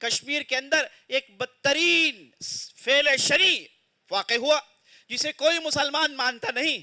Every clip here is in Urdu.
کشمیر کے اندر ایک بدترین فعل شنی واقع ہوا جسے کوئی مسلمان مانتا نہیں،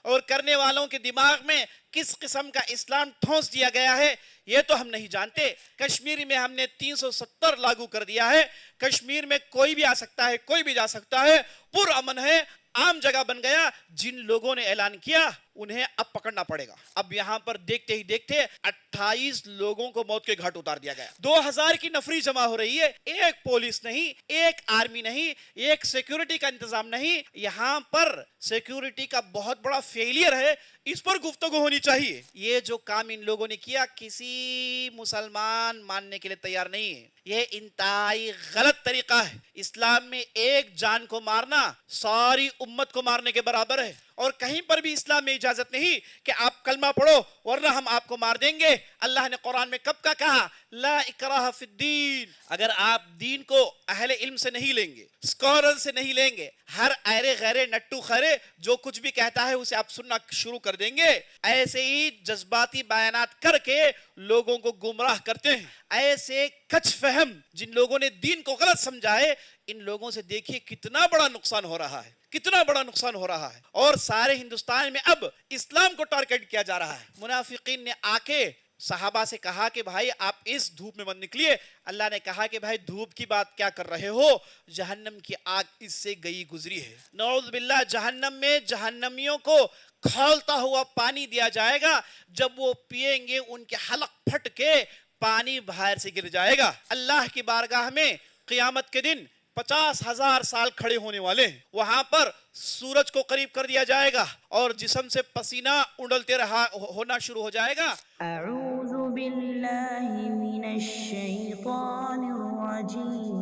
اور کرنے والوں کے دماغ میں کس قسم کا اسلام ٹھونس دیا گیا ہے یہ تو ہم نہیں جانتے۔ کشمیر میں ہم نے 370 لاگو کر دیا ہے، کشمیر میں کوئی بھی آ سکتا ہے، کوئی بھی جا سکتا ہے، پر امن ہے، عام جگہ بن گیا۔ جن لوگوں نے اعلان کیا انہیں اب پکڑنا پڑے گا۔ اب یہاں پر دیکھتے ہی دیکھتے 28 لوگوں کو موت کے گھاٹ اتار دیا گیا، 2000 کی نفری جمع ہو رہی ہے، ایک پولیس نہیں، ایک آرمی نہیں، ایک سیکیورٹی کا انتظام نہیں۔ یہاں پر سیکیورٹی کا بہت بڑا فیلئر ہے، اس پر گفتگو ہونی چاہیے۔ یہ جو کام ان لوگوں نے کیا کسی مسلمان ماننے کے لیے تیار نہیں ہے، یہ انتہائی غلط طریقہ ہے۔ اسلام میں ایک جان کو مارنا ساری امت کو مارنے کے برابر ہے، اور کہیں پر بھی اسلام میں اجازت نہیں کہ آپ کلمہ پڑھو ورنہ ہم آپ کو مار دیں گے۔ اللہ نے قرآن میں کب کا کہا لا اکراہ فی الدین؟ اگر آپ دین کو اہل علم سے نہیں لیں گے، اسکالر سے نہیں لیں گے، ہر ایرے غیرے نٹو خرے جو کچھ بھی کہتا ہے اسے آپ سننا شروع کر دیں گے، ایسے ہی جذباتی بیانات کر کے لوگوں کو گمراہ کرتے ہیں، ایسے کچھ فہم جن لوگوں نے دین کو غلط سمجھا ہے، ان لوگوں سے دیکھیے کتنا بڑا نقصان ہو رہا ہے، کتنا بڑا نقصان ہو رہا ہے، اور سارے ہندوستان میں اب اسلام کو ٹارگٹ کیا جا رہا ہے۔ منافقین نے آ کے صحابہ سے کہا کہ بھائی آپ اس دھوپ میں مت نکلیے۔ اللہ نے کہا کہ بھائی دھوپ کی بات کیا کر رہے ہو، جہنم کی آگ اس سے گئی گزری ہے۔ نعوذ باللہ، جہنم میں جہنمیوں کو کھولتا ہوا پانی دیا جائے گا، جب وہ پیئیں گے ان کے حلق پھٹ کے پانی باہر سے گر جائے گا۔ اللہ کی بارگاہ میں قیامت کے دن 50,000 سال کھڑے ہونے والے ہیں، وہاں پر سورج کو قریب کر دیا جائے گا اور جسم سے پسینہ اڑلتے رہا ہونا شروع ہو جائے گا۔ اعوذ باللہ من الشیطان الرجیم،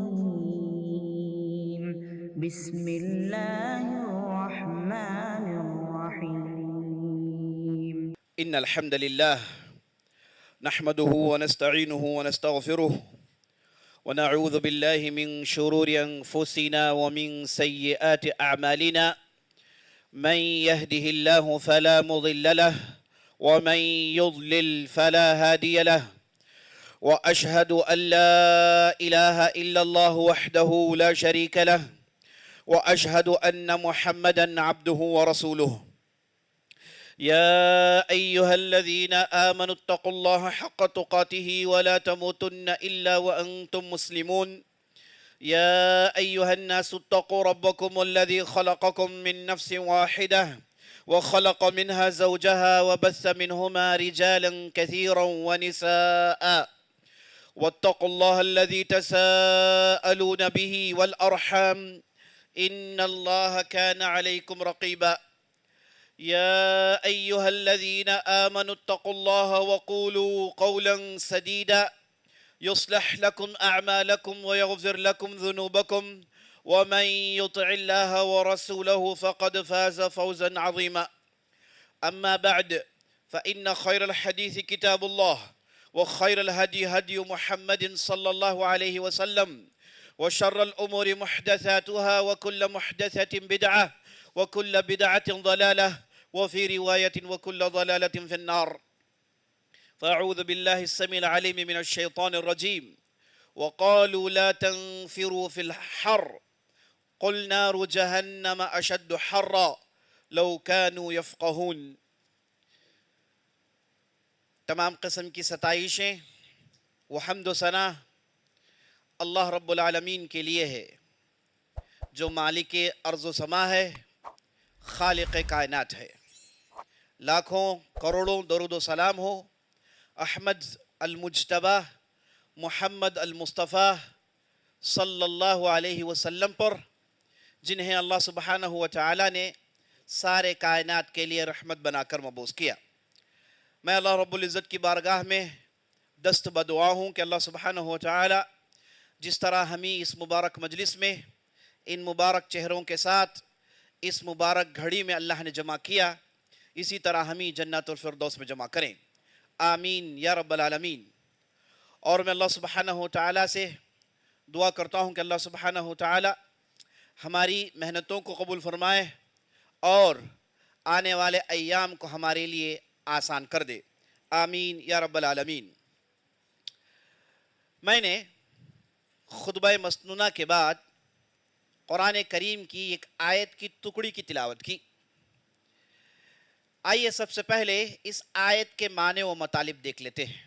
بسم اللہ الرحمن الرحیم۔ ان الحمد للہ نحمده ونستعینه ونستغفره ونعوذ بالله من شرور أنفسنا ومن سيئات أعمالنا، من يهده الله فلا مضل له ومن يضلل فلا هادي له، وأشهد أن لا إله إلا الله وحده لا شريك له، وأشهد أن محمدا عبده ورسوله۔ يا أيها الذين آمنوا اتقوا الله حق تقاته ولا تموتن إلا وأنتم مسلمون۔ يا أيها الناس اتقوا ربكم الذي خلقكم من نفس واحدة وخلق منها زوجها وبث منهما رجالا كثيرا ونساء، واتقوا الله الذي تساءلون به والأرحام إن الله كان عليكم رقيبا۔ يا أيها الذين آمنوا اتقوا الله وقولوا قولا سديدا يصلح لكم أعمالكم ويغفر لكم ذنوبكم، ومن يطع الله ورسوله فقد فاز فوزا عظيما۔ أما بعد، فإن خير الحديث كتاب الله، وخير الهدي هدي محمد صلى الله عليه وسلم، وشر الأمور محدثاتها، وكل محدثة بدعة، وكل بدعة ضلالة، وفي رواية وكل ضلالة في النار۔ فأعوذ بالله السميع العليم من الشيطان الرجيم۔ وقالوا لا تنفروا في الحر قل نار جهنم أشد حرا لو كانوا يفقهون۔ تمام قسم کی ستائشیں و حمد و ثنا اللہ رب العالمین کے لیے ہے، جو مالک ارض و سما ہے، خالق کائنات ہے۔ لاکھوں کروڑوں درود و سلام ہو احمد المجتبی محمد المصطفیٰ صلی اللہ علیہ وسلم پر، جنہیں اللہ سبحانہ و تعالی نے سارے کائنات کے لیے رحمت بنا کر مبعوث کیا۔ میں اللہ رب العزت کی بارگاہ میں دست بدعا ہوں کہ اللہ سبحانہ و تعالی جس طرح ہمیں اس مبارک مجلس میں ان مبارک چہروں کے ساتھ اس مبارک گھڑی میں اللہ نے جمع کیا، اسی طرح ہمیں جنت الفردوس میں جمع کریں، آمین یا رب العالمین۔ اور میں اللہ سبحانہ و تعالی سے دعا کرتا ہوں کہ اللہ سبحانہ و تعالی ہماری محنتوں کو قبول فرمائے اور آنے والے ایام کو ہمارے لیے آسان کر دے، آمین یا رب العالمین۔ میں نے خطبہ مسنونہ کے بعد قرآن کریم کی ایک آیت کی ٹکڑی کی تلاوت کی. آئیے سب سے پہلے اس آیت کے معنی و مطالب دیکھ لیتے ہیں.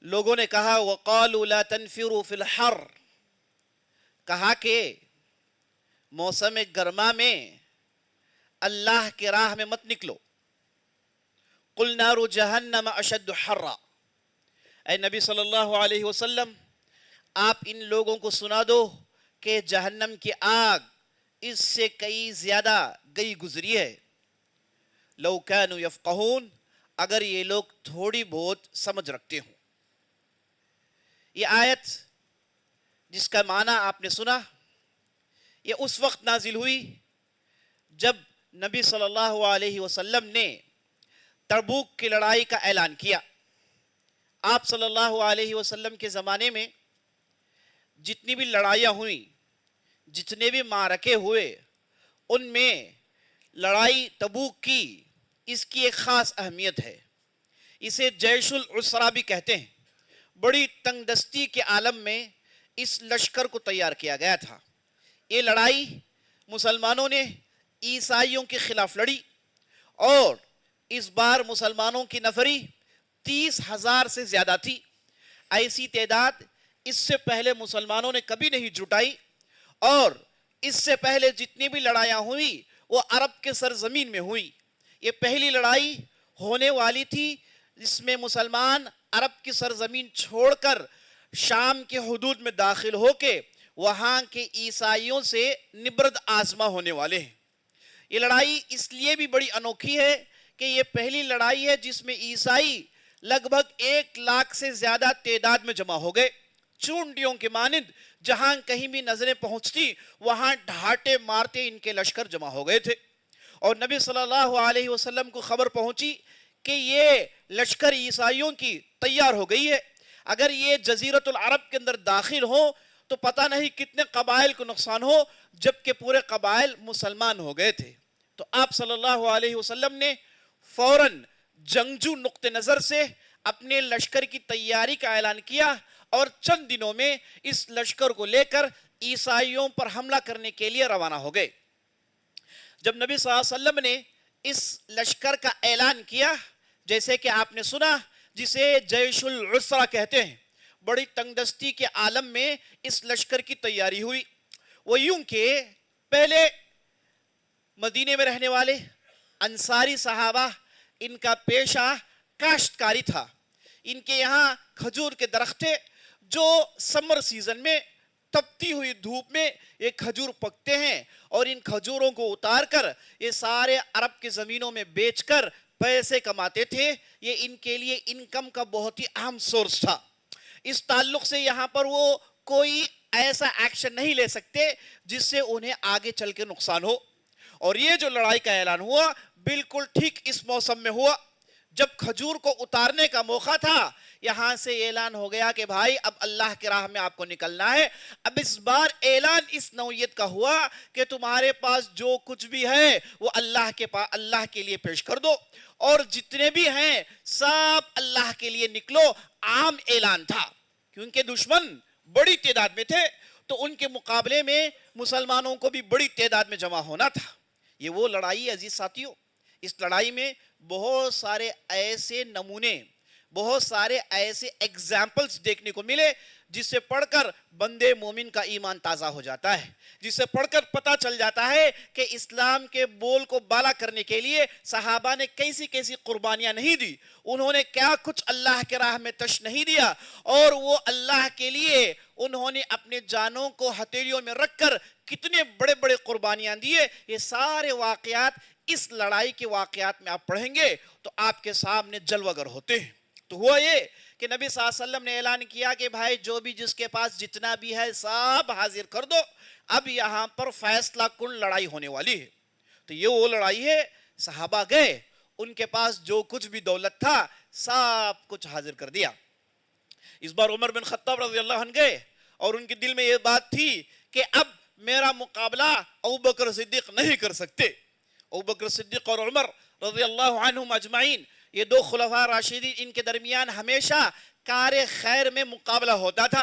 لوگوں نے کہا وَقَالُوا لَا تَنْفِرُوا فِي الْحَرِّ، کہا کہ موسم گرما میں اللہ کے راہ میں مت نکلو. قُلْ نَارُ جَهَنَّمَ أَشَدُّ حَرًّا، اے نبی صلی اللہ علیہ وسلم آپ ان لوگوں کو سنا دو کہ جہنم کی آگ اس سے کئی زیادہ گئی گزری ہے. لو کانوا یفقہون، اگر یہ لوگ تھوڑی بہت سمجھ رکھتے ہوں. یہ آیت جس کا معنی آپ نے سنا، یہ اس وقت نازل ہوئی جب نبی صلی اللہ علیہ وسلم نے تبوک کی لڑائی کا اعلان کیا. آپ صلی اللہ علیہ وسلم کے زمانے میں جتنی بھی لڑائیاں ہوئیں، جتنے بھی معرکے ہوئے، ان میں لڑائی تبوک کی اس کی ایک خاص اہمیت ہے. اسے جیش العسرہ بھی کہتے ہیں. بڑی تنگ دستی کے عالم میں اس لشکر کو تیار کیا گیا تھا. یہ لڑائی مسلمانوں نے عیسائیوں کے خلاف لڑی اور اس بار مسلمانوں کی نفری 30,000 سے زیادہ تھی. ایسی تعداد اس سے پہلے مسلمانوں نے کبھی نہیں جٹائی، اور اس سے پہلے جتنی بھی لڑائیاں ہوئی وہ عرب کے سرزمین میں ہوئی. یہ پہلی لڑائی ہونے والی تھی جس میں مسلمان عرب کی سرزمین چھوڑ کر شام کے حدود میں داخل ہو کے وہاں کے عیسائیوں سے نبرد آزما ہونے والے ہیں. یہ لڑائی اس لیے بھی بڑی انوکھی ہے کہ یہ پہلی لڑائی ہے جس میں عیسائی لگ بھگ 1,00,000 سے زیادہ تعداد میں جمع ہو گئے. چونٹیوں کے مانند جہاں کہیں بھی نظریں پہنچتی وہاں ڈھاٹے مارتے ان کے لشکر جمع ہو گئے تھے. اور نبی صلی اللہ علیہ وسلم کو خبر پہنچی کہ یہ لشکر عیسائیوں کی تیار ہو گئی ہے. اگر یہ جزیرت العرب کے اندر داخل ہو تو پتہ نہیں کتنے قبائل کو نقصان ہو، جبکہ پورے قبائل مسلمان ہو گئے تھے. تو آپ صلی اللہ علیہ وسلم نے فوراً جنگجو نقطہ نظر سے اپنے لشکر کی تیاری کا اعلان کیا اور چند دنوں میں اس لشکر کو لے کر عیسائیوں پر حملہ کرنے کے لیے روانہ ہو گئے. جب نبی صلی اللہ علیہ وسلم نے اس لشکر کا اعلان کیا، جیسے کہ آپ نے سنا، جسے جیش العسرہ کہتے ہیں، بڑی تنگ دستی کے عالم میں اس لشکر کی تیاری ہوئی. وہ یوں کہ پہلے مدینے میں رہنے والے انصاری صحابہ، ان کا پیشہ کاشتکاری تھا. ان کے یہاں کھجور کے درخت تھے جو سمر سیزن میں تپتی ہوئی دھوپ میں یہ کھجور پکتے ہیں، اور ان کھجوروں کو اتار کر یہ سارے عرب کے زمینوں میں بیچ کر پیسے کماتے تھے. یہ ان کے لیے انکم کا بہت ہی اہم سورس تھا. اس تعلق سے یہاں پر وہ کوئی ایسا ایکشن نہیں لے سکتے جس سے انہیں آگے چل کے نقصان ہو. اور یہ جو لڑائی کا اعلان ہوا بالکل ٹھیک اس موسم میں ہوا جب کھجور کو اتارنے کا موقع تھا. یہاں سے اعلان ہو گیا کہ بھائی اب اللہ کی راہ میں آپ کو نکلنا ہے. اب اس بار اعلان اس نوعیت کا ہوا کہ تمہارے پاس جو کچھ بھی ہے وہ اللہ کے لیے پیش کر دو، اور جتنے بھی ہیں سب اللہ کے لیے نکلو. عام اعلان تھا کیونکہ دشمن بڑی تعداد میں تھے، تو ان کے مقابلے میں مسلمانوں کو بھی بڑی تعداد میں جمع ہونا تھا. یہ وہ لڑائی عزیز ساتھیوں، اس لڑائی میں بہت سارے ایسے نمونے، بہت سارے ایسے ایگزامپلز دیکھنے کو ملے جس سے پڑھ کر بندے مومن کا ایمان تازہ ہو جاتا ہے، جس سے پڑھ کر پتہ چل جاتا ہے کہ اسلام کے بول کو بالا کرنے کے لیے صحابہ نے کیسی کیسی قربانیاں نہیں دی، انہوں نے کیا کچھ اللہ کے راہ میں تش نہیں دیا، اور وہ اللہ کے لیے انہوں نے اپنے جانوں کو ہتھیلیوں میں رکھ کر کتنے بڑے بڑے قربانیاں دیے. یہ سارے واقعات اس لڑائی کے واقعات میں آپ پڑھیں گے تو آپ کے سامنے جلوگر ہوتے ہیں. تو ہوا یہ کہ نبی صلی اللہ علیہ وسلم نے اعلان کیا کہ بھائی جو بھی جس کے پاس جتنا بھی ہے سب حاضر کر دو، اب یہاں پر فیصلہ کن لڑائی ہونے والی ہے. تو یہ وہ لڑائی ہے. صحابہ گئے، ان کے پاس جو کچھ بھی دولت تھا سب کچھ حاضر کر دیا. اس بار عمر بن خطاب رضی اللہ عنہ گئے، اور ان کے دل میں یہ بات تھی کہ اب میرا مقابلہ ابوبکر صدیق نہیں کر سکتے. ابوبکر صدیق اور عمر رضی اللہ عنہم اجمعین، یہ دو خلفاء راشدین، ان کے درمیان ہمیشہ کار خیر میں مقابلہ ہوتا تھا.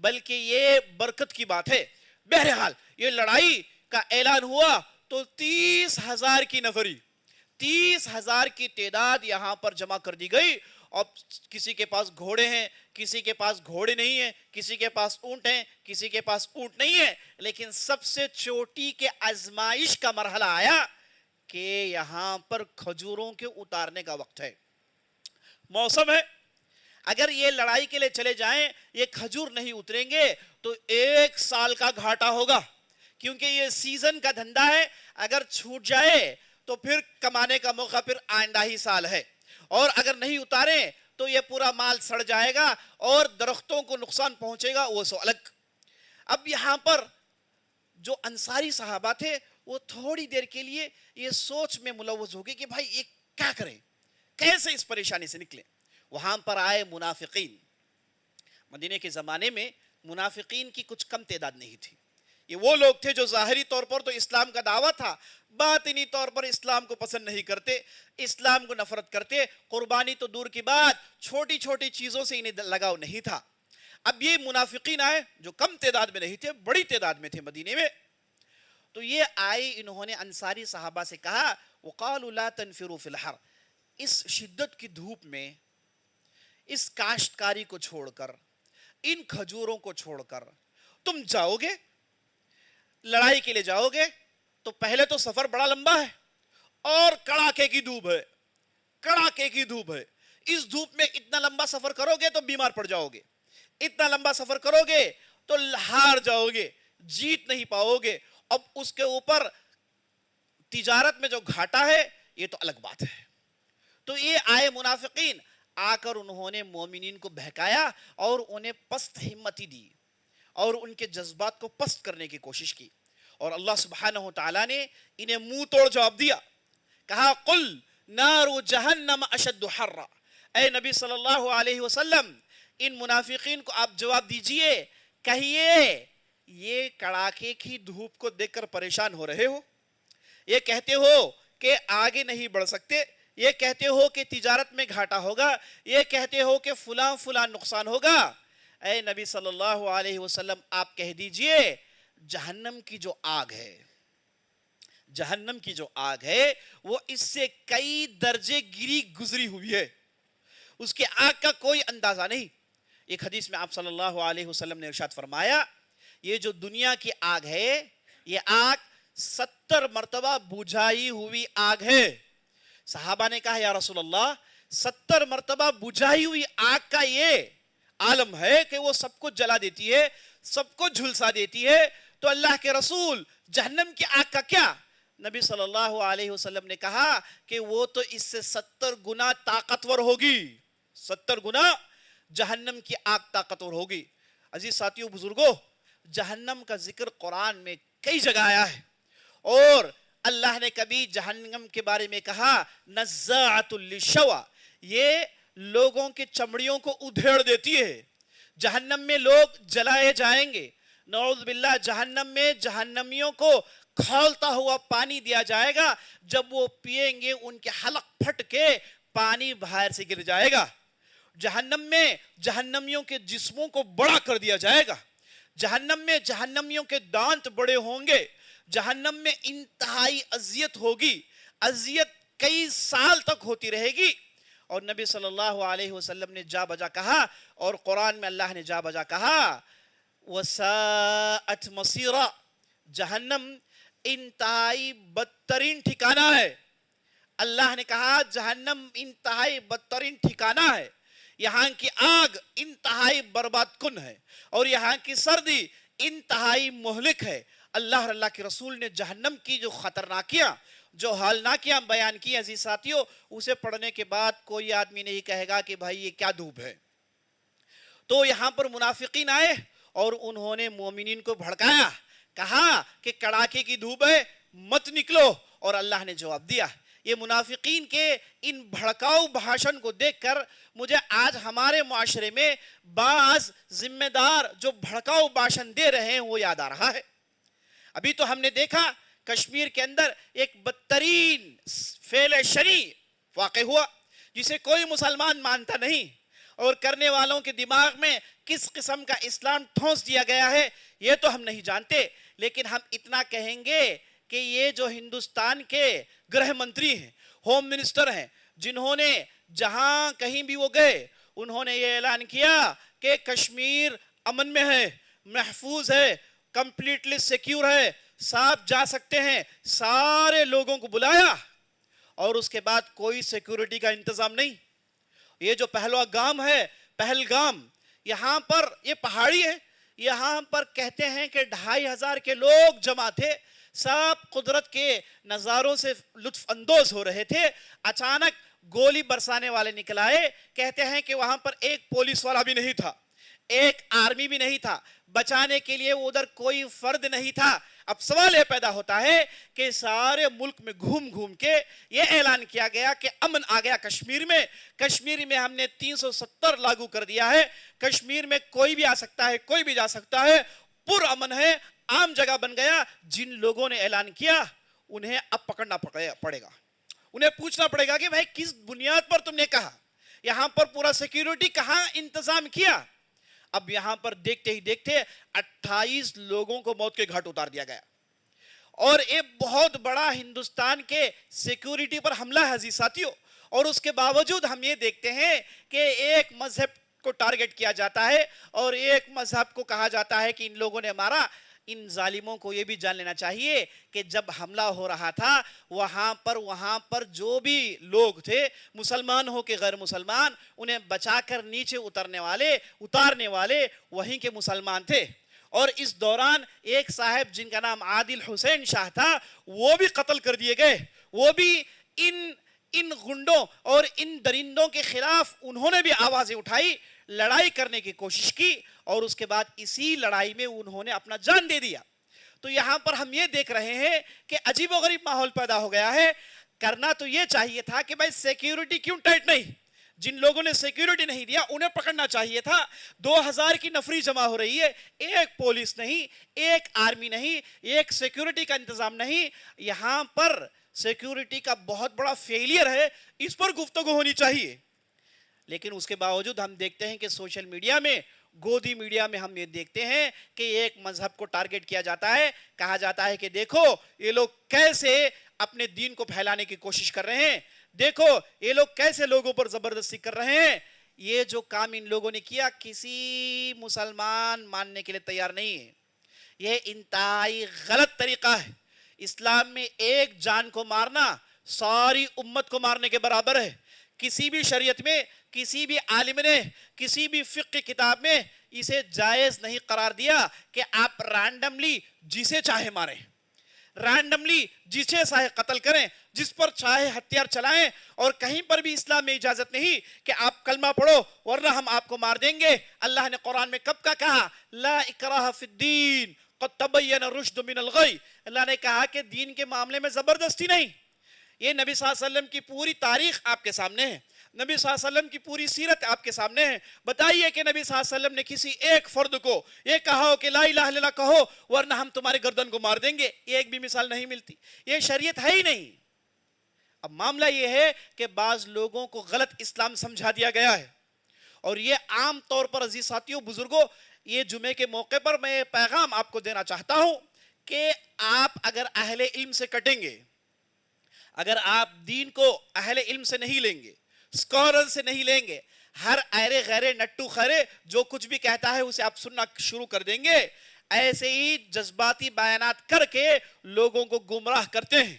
بلکہ یہ برکت کی بات ہے. بہرحال یہ لڑائی کا اعلان ہوا تو 30,000 کی نفری، 30,000 کی تعداد یہاں پر جمع کر دی گئی. اب کسی کے پاس گھوڑے ہیں، کسی کے پاس گھوڑے نہیں ہیں، کسی کے پاس اونٹ ہیں، کسی کے پاس اونٹ نہیں ہے، لیکن سب سے چوٹی کے آزمائش کا مرحلہ آیا کہ یہاں پر کھجوروں کے اتارنے کا وقت ہے، موسم ہے. اگر یہ لڑائی کے لیے چلے جائیں، یہ کھجور نہیں اتریں گے تو 1 سال کا گھاٹا ہوگا، کیونکہ یہ سیزن کا دھندا ہے. اگر چھوٹ جائے تو پھر کمانے کا موقع پھر آئندہ ہی سال ہے، اور اگر نہیں اتاریں تو یہ پورا مال سڑ جائے گا اور درختوں کو نقصان پہنچے گا، وہ سو الگ. اب یہاں پر جو انصاری صحابہ تھے وہ تھوڑی دیر کے لیے یہ سوچ میں ملوث ہو گئے کہ بھائی یہ کیا کریں، کیسے اس پریشانی سے نکلیں. وہاں پر آئے منافقین. مدینے کے زمانے میں منافقین کی کچھ کم تعداد نہیں تھی. یہ وہ لوگ تھے جو ظاہری طور پر تو اسلام کا دعویٰ تھا، باطنی طور پر اسلام کو پسند نہیں کرتے، اسلام کو نفرت کرتے. قربانی تو دور کی بات، چھوٹی چھوٹی چیزوں سے انہیں لگاؤ نہیں تھا. اب یہ منافقین آئے جو کم تعداد میں نہیں تھے، بڑی تعداد میں تھے مدینے میں. تو یہ آئے، انہوں نے انصاری صحابہ سے کہا وقالوا لا تنفروا فی الحر، اس شدت کی دھوپ میں، اس کاشتکاری کو چھوڑ کر، ان کھجوروں کو چھوڑ کر تم جاؤ گے لڑائی کے لیے جاؤ گے تو پہلے تو سفر بڑا لمبا ہے اور کڑاکے کی دھوپ ہے، کڑاکے کی دھوپ ہے. اس دھوپ میں اتنا لمبا سفر کرو گے تو بیمار پڑ جاؤ گے، اتنا لمبا سفر کرو گے تو ہار جاؤ گے، جیت نہیں پاؤ گے. اب اس کے اوپر تجارت میں جو گھاٹا ہے یہ تو الگ بات ہے. تو یہ آئے منافقین، آ کر انہوں نے مومنین کو بہکایا اور انہیں پست ہمتی دی اور ان کے جذبات کو پست کرنے کی کوشش کی. اور اللہ سبحانہ وتعالی نے انہیں منہ توڑ جواب دیا، کہا قل نار جہنم اشد حرا. اے نبی صلی اللہ علیہ وسلم، ان منافقین کو آپ جواب دیجئے، کہیے یہ کڑاکے کی دھوپ کو دیکھ کر پریشان ہو رہے ہو، یہ کہتے ہو کہ آگے نہیں بڑھ سکتے، یہ کہتے ہو کہ تجارت میں گھاٹا ہوگا، یہ کہتے ہو کہ فلاں فلاں نقصان ہوگا. اے نبی صلی اللہ علیہ وسلم آپ کہہ دیجئے جہنم کی جو آگ ہے، جہنم کی جو آگ ہے وہ اس سے کئی درجے گری گزری ہوئی ہے، اس کے آگ کا کوئی اندازہ نہیں. ایک حدیث میں آپ صلی اللہ علیہ وسلم نے ارشاد فرمایا یہ جو دنیا کی آگ ہے یہ آگ 70 مرتبہ بجھائی ہوئی آگ ہے. صحابہ نے کہا یا رسول اللہ 70 مرتبہ بجھائی ہوئی آگ کا یہ عالم ہے کہ وہ سب کو جلا دیتی ہے، سب کو جھلسا دیتی ہے، تو اللہ کے رسول جہنم کی آگ کا کیا؟ نبی صلی اللہ علیہ وسلم نے کہا کہ وہ تو اس سے 70 گنا طاقتور ہوگی، 70 گنا جہنم کی آگ طاقتور ہوگی. عزیز ساتھیوں بزرگوں، جہنم کا ذکر قرآن میں کئی جگہ آیا ہے، اور اللہ نے کبھی جہنم کے بارے میں کہا نزاعۃ للشوى، یہ لوگوں کے چمڑیوں کو ادھیڑ دیتی ہے. جہنم میں لوگ جلائے جائیں گے، نعوذ باللہ. جہنم میں جہنمیوں کو کھولتا ہوا پانی دیا جائے گا، جب وہ پیئیں گے ان کے حلق پھٹ کے پانی باہر سے گر جائے گا. جہنم میں جہنمیوں کے جسموں کو بڑا کر دیا جائے گا، جہنم میں جہنمیوں کے دانت بڑے ہوں گے، جہنم میں انتہائی اذیت ہوگی، اذیت کئی سال تک ہوتی رہے گی. اور نبی صلی اللہ علیہ وسلم نے جا بجا کہا، اور قرآن میں اللہ نے جا بجا کہا وَسَاءَتْ مَصِيرًا، جہنم انتہائی بدترین ٹھکانہ ہے. اللہ نے کہا جہنم انتہائی بدترین ٹھکانہ ہے، یہاں کی آگ انتہائی برباد کن ہے، اور یہاں کی سردی انتہائی مہلک ہے. اللہ اور اللہ کے رسول نے جہنم کی جو خطرناکیاں، جو ہولناکیاں بیان کی، عزیز ساتھیوں، اسے پڑھنے کے بعد کوئی آدمی نہیں کہے گا کہ بھائی یہ کیا دھوپ ہے. تو یہاں پر منافقین آئے اور انہوں نے مومنین کو بھڑکایا، کہا کہ کڑاکے کی دھوپ ہے مت نکلو، اور اللہ نے جواب دیا. یہ منافقین کے ان بھڑکاؤ بھاشن کو دیکھ کر مجھے آج ہمارے معاشرے میں بعض ذمہ دار جو بھڑکاؤ بھاشن دے رہے ہیں وہ یاد آ رہا ہے. ابھی تو ہم نے دیکھا کشمیر کے اندر ایک بدترین فعل شنی واقع ہوا جسے کوئی مسلمان مانتا نہیں، اور کرنے والوں کے دماغ میں کس قسم کا اسلام ٹھونس دیا گیا ہے یہ تو ہم نہیں جانتے، لیکن ہم اتنا کہیں گے کہ یہ جو ہندوستان کے گرہ منتری ہیں، ہوم منسٹر ہیں، جنہوں نے جہاں کہیں بھی وہ گئے انہوں نے یہ اعلان کیا کہ کشمیر امن میں ہے، محفوظ ہے، کمپلیٹلی سیکیور ہے، صاحب جا سکتے ہیں، سارے لوگوں کو بلایا، اور اس کے بعد کوئی سیکیورٹی کا انتظام نہیں۔ یہ جو پہلگام ہے، پہلگام، یہاں پر یہ پہاڑی ہے، یہاں پر کہتے ہیں کہ 2500 کے لوگ جمع تھے، سب قدرت کے نظاروں سے لطف اندوز ہو رہے تھے، اچانک گولی برسانے والے نکل آئے، کہتے ہیں کہ وہاں پر ایک پولیس والا بھی نہیں تھا، ایک آرمی بھی نہیں تھا، بچانے کے لیے ادھر کوئی فرد نہیں تھا۔ اب سوال یہ پیدا ہوتا ہے کہ سارے ملک میں گھوم گھوم کے یہ اعلان کیا گیا کہ امن آ گیا کشمیر میں، کشمیر میں ہم نے 370 لاگو کر دیا ہے، کشمیر میں کوئی بھی آ سکتا ہے، کوئی بھی جا سکتا ہے، پر امن ہے، عام جگہ بن گیا۔ جن لوگوں نے اعلان کیا انہیں اب پکڑنا پڑے گا، انہیں پوچھنا پڑے گا کہ بھائی کس بنیاد پر تم نے کہا، یہاں پر پورا سیکیورٹی کہاں انتظام کیا؟ اب یہاں پر دیکھتے ہی دیکھتے 28 لوگوں کو موت کے گھاٹ اتار دیا گیا، اور ایک بہت بڑا ہندوستان کے سیکیورٹی پر حملہ ہے عزیز ساتھیوں۔ اور اس کے باوجود ہم یہ دیکھتے ہیں کہ ایک مذہب کو ٹارگٹ کیا جاتا ہے اور ایک مذہب کو کہا جاتا ہے کہ ان لوگوں نے مارا۔ ان ظالموں کو یہ بھی جان لینا چاہیے کہ جب حملہ ہو رہا تھا وہاں پر جو بھی لوگ تھے، مسلمان ہو کہ غیر مسلمان، انہیں بچا کر نیچے اتارنے والے وہیں کے مسلمان تھے۔ اور اس دوران ایک صاحب جن کا نام عادل حسین شاہ تھا وہ بھی قتل کر دیے گئے، وہ بھی ان گنڈوں اور ان درندوں کے خلاف انہوں نے بھی آوازیں اٹھائی، لڑائی کرنے کی کوشش کی، اور اس کے بعد اسی لڑائی میں انہوں نے اپنا جان دے دیا۔ تو یہاں پر ہم یہ دیکھ رہے ہیں کہ عجیب و غریب ماحول پیدا ہو گیا ہے۔ کرنا تو یہ چاہیے تھا کہ بھائی سیکیورٹی کیوں ٹائٹ نہیں؟ جن لوگوں نے سیکیورٹی نہیں دیا انہیں پکڑنا چاہیے تھا۔ 2000 کی نفری جمع ہو رہی ہے، ایک پولیس نہیں، ایک آرمی نہیں، ایک سیکیورٹی کا انتظام نہیں۔ یہاں پر سیکیورٹی کا بہت بڑا فیلئر ہے، اس پر گفتگو ہونی چاہیے۔ لیکن اس کے باوجود ہم دیکھتے ہیں کہ سوشل میڈیا میں، گودی میڈیا میں ہم یہ دیکھتے ہیں کہ ایک مذہب کو ٹارگٹ کیا جاتا ہے، کہا جاتا ہے کہ دیکھو یہ لوگ کیسے اپنے دین کو پھیلانے کی کوشش کر رہے ہیں، دیکھو یہ لوگ کیسے لوگوں پر زبردستی کر رہے ہیں۔ یہ جو کام ان لوگوں نے کیا کسی مسلمان ماننے کے لیے تیار نہیں ہے، یہ انتہائی غلط طریقہ ہے۔ اسلام میں ایک جان کو مارنا ساری امت کو مارنے کے برابر ہے۔ کسی بھی شریعت میں، کسی بھی عالم نے، کسی بھی فقہ کتاب میں اسے جائز نہیں قرار دیا کہ آپ رینڈملی جسے چاہے ماریں، رینڈملی جسے چاہے قتل کریں، جس پر چاہے ہتھیار چلائیں، اور کہیں پر بھی اسلام میں اجازت نہیں کہ آپ کلمہ پڑھو ورنہ ہم آپ کو مار دیں گے۔ اللہ نے قرآن میں کب کا کہا لا اکراہ فی الدین قد تبین الرشد من الغی، اللہ نے کہا کہ دین کے معاملے میں زبردستی نہیں۔ یہ نبی صلی اللہ علیہ وسلم کی پوری تاریخ آپ کے سامنے ہے، نبی صلی اللہ علیہ وسلم کی پوری سیرت آپ کے سامنے ہے۔ بتائیے کہ نبی صلی اللہ علیہ وسلم نے کسی ایک فرد کو یہ کہا ہو کہ لا الہ الا اللہ کہو ورنہ ہم تمہارے گردن کو مار دیں گے؟ ایک بھی مثال نہیں ملتی، یہ شریعت ہے ہی نہیں۔ اب معاملہ یہ ہے کہ بعض لوگوں کو غلط اسلام سمجھا دیا گیا ہے، اور یہ عام طور پر عزیز ساتھیوں، بزرگوں، یہ جمعے کے موقع پر میں پیغام آپ کو دینا چاہتا ہوں کہ آپ اگر اہل علم سے کٹیں گے، اگر آپ دین کو اہل علم سے نہیں لیں گے، سکولر سے نہیں لیں گے، ہر ایرے غیرے نٹو خیرے جو کچھ بھی کہتا ہے اسے آپ سننا شروع کر دیں گے، ایسے ہی جذباتی بیانات کر کے لوگوں کو گمراہ کرتے ہیں۔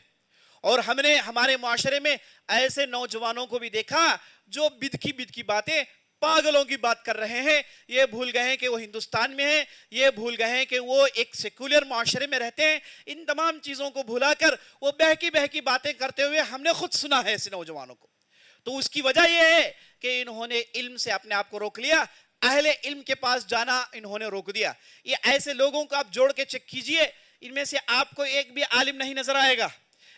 اور ہم نے ہمارے معاشرے میں ایسے نوجوانوں کو بھی دیکھا جو بدکی باتیں، پاگلوں کی بات کر رہے ہیں، یہ بھول گئے ہیں کہ وہ ہندوستان میں ہیں، یہ بھول گئے ہیں کہ وہ ایک سیکولر معاشرے میں رہتے ہیں۔ ان تمام چیزوں کو بھولا کر وہ بہکی باتیں کرتے ہوئے ہم نے خود سنا ہے ایسے نوجوانوں کو۔ تو اس کی وجہ یہ ہے کہ انہوں نے علم سے اپنے آپ کو روک لیا، اہل علم کے پاس جانا انہوں نے روک دیا۔ یہ ایسے لوگوں کو آپ جوڑ کے چیک کیجئے، ان میں سے آپ کو ایک بھی عالم نہیں نظر آئے گا،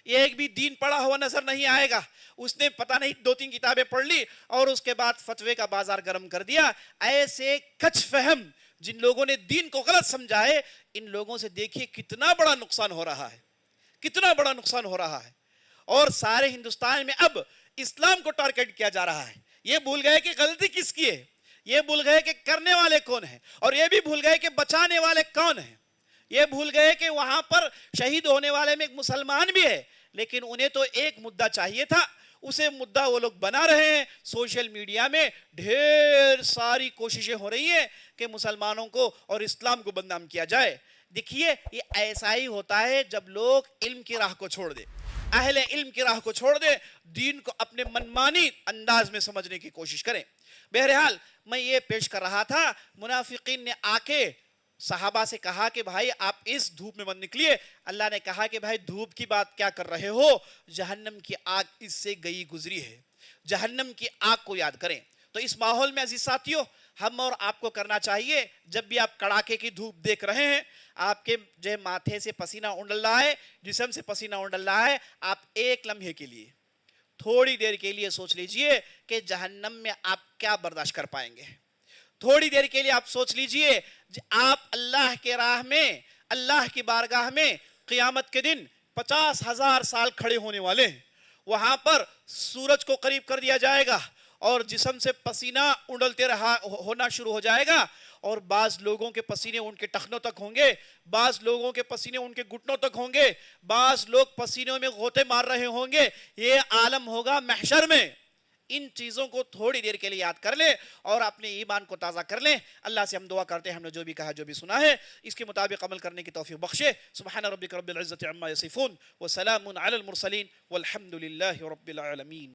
ایک بھی دین پڑھا ہوا نظر نہیں آئے گا۔ اس نے پتہ نہیں 2-3 کتابیں پڑھ لی اور اس کے بعد فتوے کا بازار گرم کر دیا۔ ایسے کچھ فہم جن لوگوں نے دین کو غلط سمجھا ہے، ان لوگوں سے دیکھیے کتنا بڑا نقصان ہو رہا ہے، کتنا بڑا نقصان ہو رہا ہے۔ اور سارے ہندوستان میں اب اسلام کو ٹارگٹ کیا جا رہا ہے، یہ بھول گئے کہ غلطی کس کی ہے، یہ بھول گئے کہ کرنے والے کون ہیں، اور یہ بھی بھول گئے کہ بچانے والے کون ہیں، یہ بھول گئے کہ وہاں پر شہید ہونے والے میں ایک مسلمان بھی ہے، لیکن انہیں تو ایک مدعا چاہیے تھا، اسے مدعا وہ لوگ بنا رہے ہیں۔ سوشل میڈیا میں ڈھیر ساری کوششیں ہو رہی ہیں کہ مسلمانوں کو اور اسلام کو بدنام کیا جائے۔ دیکھیے یہ ایسا ہی ہوتا ہے جب لوگ علم کی راہ کو چھوڑ دیں، اہل علم کی راہ کو چھوڑ دیں، دین کو اپنے منمانی انداز میں سمجھنے کی کوشش کریں۔ بہرحال میں یہ پیش کر رہا تھا، منافقین نے آ کے صحابہ سے کہا کہ بھائی آپ اس دھوپ میں مت نکلیے۔ اللہ نے کہا کہ بھائی دھوپ کی بات کیا کر رہے ہو، جہنم کی آگ اس سے گئی گزری ہے، جہنم کی آگ کو یاد کریں۔ تو اس ماحول میں عزیز ساتھیوں، ہم اور آپ کو کرنا چاہیے، جب بھی آپ کڑاکے کی دھوپ دیکھ رہے ہیں، آپ کے جو ماتھے سے پسینہ اونڈل رہا ہے، جسم سے پسینہ اونڈل رہا ہے، آپ ایک لمحے کے لیے، تھوڑی دیر کے لیے سوچ لیجئے کہ جہنم میں آپ کیا برداشت کر پائیں گے۔ تھوڑی دیر کے لیے آپ سوچ لیجئے، آپ اللہ کے راہ میں، اللہ کی بارگاہ میں قیامت کے دن 50,000 سال کھڑے ہونے والے ہیں، وہاں پر سورج کو قریب کر دیا جائے گا اور جسم سے پسینہ اونڈلتے رہا ہونا شروع ہو جائے گا، اور بعض لوگوں کے پسینے ان کے ٹخنوں تک ہوں گے، بعض لوگوں کے پسینے ان کے گھٹنوں تک ہوں گے، بعض لوگ پسینوں میں غوطے مار رہے ہوں گے۔ یہ عالم ہوگا محشر میں۔ ان چیزوں کو تھوڑی دیر کے لیے یاد کر لیں اور اپنے ایمان کو تازہ کر لیں۔ اللہ سے ہم دعا کرتے ہیں ہم نے جو بھی کہا، جو بھی سنا ہے، اس کے مطابق عمل کرنے کی توفیق بخشے۔ سبحان ربک رب العزت عما یصفون وسلام علی المرسلین والحمد للہ رب العالمین۔